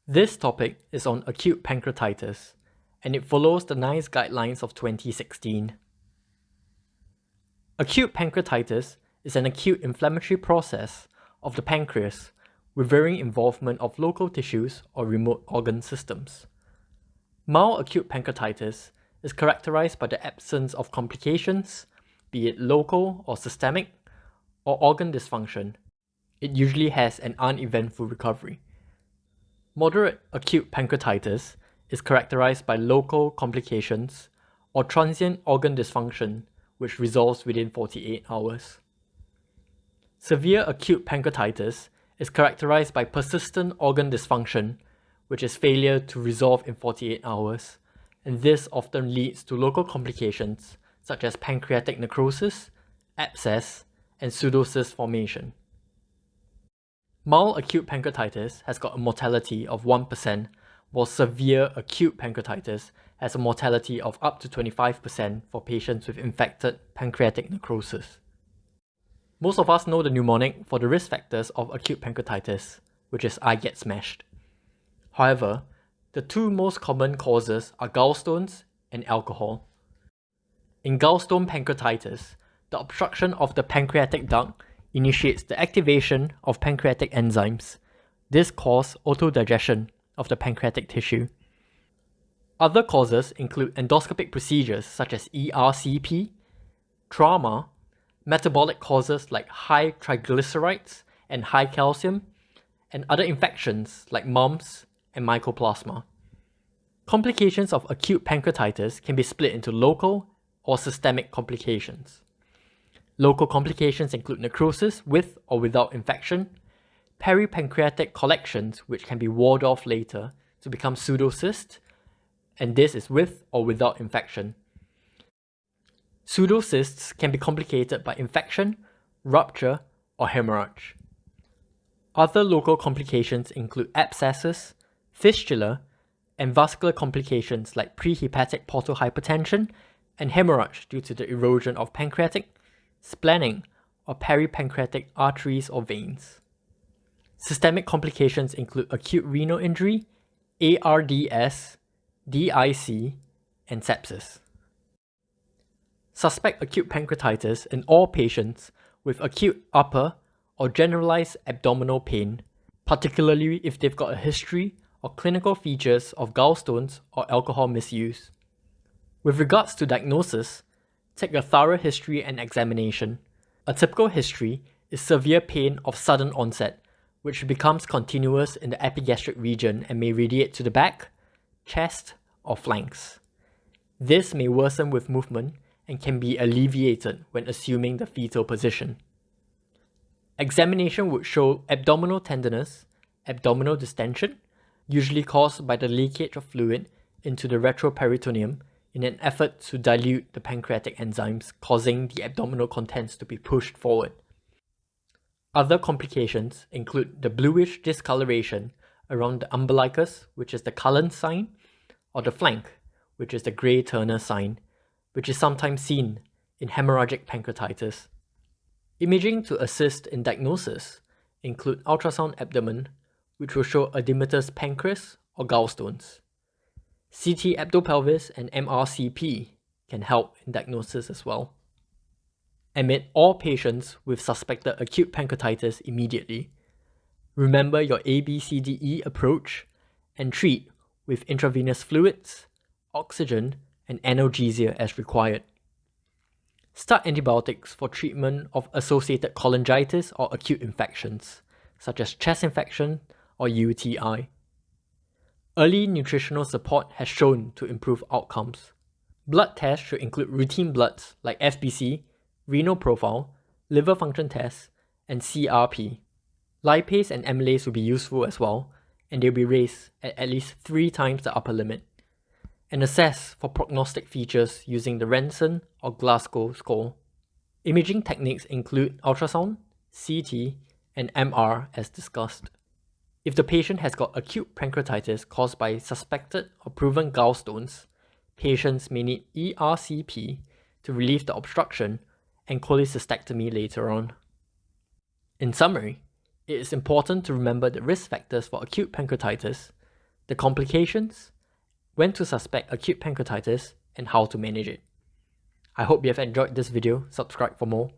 This topic is on acute pancreatitis, and it follows the NICE guidelines of 2016. Acute pancreatitis is an acute inflammatory process of the pancreas with varying involvement of local tissues or remote organ systems. Mild acute pancreatitis is characterized by the absence of complications, be it local or systemic, or organ dysfunction. It usually has an uneventful recovery. Moderate acute pancreatitis is characterized by local complications or transient organ dysfunction which resolves within 48 hours. Severe acute pancreatitis is characterized by persistent organ dysfunction which is failure to resolve in 48 hours, and this often leads to local complications such as pancreatic necrosis, abscess, and pseudocyst formation. Mild acute pancreatitis has got a mortality of 1%, while severe acute pancreatitis has a mortality of up to 25% for patients with infected pancreatic necrosis. Most of us know the mnemonic for the risk factors of acute pancreatitis, which is I get smashed. However, the two most common causes are gallstones and alcohol. In gallstone pancreatitis, the obstruction of the pancreatic duct initiates the activation of pancreatic enzymes. This causes autodigestion of the pancreatic tissue. Other causes include endoscopic procedures such as ERCP, trauma, metabolic causes like high triglycerides and high calcium, and other infections like mumps and mycoplasma. Complications of acute pancreatitis can be split into local or systemic complications. Local complications include necrosis with or without infection, peripancreatic collections which can be walled off later to become pseudocysts, and this is with or without infection. Pseudocysts can be complicated by infection, rupture, or hemorrhage. Other local complications include abscesses, fistula, and vascular complications like prehepatic portal hypertension and hemorrhage due to the erosion of pancreatic, splenic, or peripancreatic arteries or veins. Systemic complications include acute renal injury, ARDS, DIC, and sepsis. Suspect acute pancreatitis in all patients with acute upper or generalized abdominal pain, particularly if they've got a history or clinical features of gallstones or alcohol misuse. With regards to diagnosis, take a thorough history and examination. A typical history is severe pain of sudden onset, which becomes continuous in the epigastric region and may radiate to the back, chest, or flanks. This may worsen with movement and can be alleviated when assuming the fetal position. Examination would show abdominal tenderness, abdominal distension, usually caused by the leakage of fluid into the retroperitoneum in an effort to dilute the pancreatic enzymes, causing the abdominal contents to be pushed forward. Other complications include the bluish discoloration around the umbilicus, which is the Cullen sign, or the flank, which is the Gray-Turner sign, which is sometimes seen in hemorrhagic pancreatitis. Imaging to assist in diagnosis include ultrasound abdomen, which will show edematous pancreas or gallstones. CT abdopelvis and MRCP can help in diagnosis as well. Admit all patients with suspected acute pancreatitis immediately. Remember your ABCDE approach and treat with intravenous fluids, oxygen, and analgesia as required. Start antibiotics for treatment of associated cholangitis or acute infections, such as chest infection or UTI. Early nutritional support has shown to improve outcomes. Blood tests should include routine bloods like FBC, renal profile, liver function tests, and CRP. Lipase and amylase will be useful as well, and they'll be raised at least 3 times the upper limit. And assess for prognostic features using the Ranson or Glasgow score. Imaging techniques include ultrasound, CT, and MR as discussed. If the patient has got acute pancreatitis caused by suspected or proven gallstones, patients may need ERCP to relieve the obstruction and cholecystectomy later on. In summary, it is important to remember the risk factors for acute pancreatitis, the complications, when to suspect acute pancreatitis, and how to manage it. I hope you have enjoyed this video. Subscribe for more.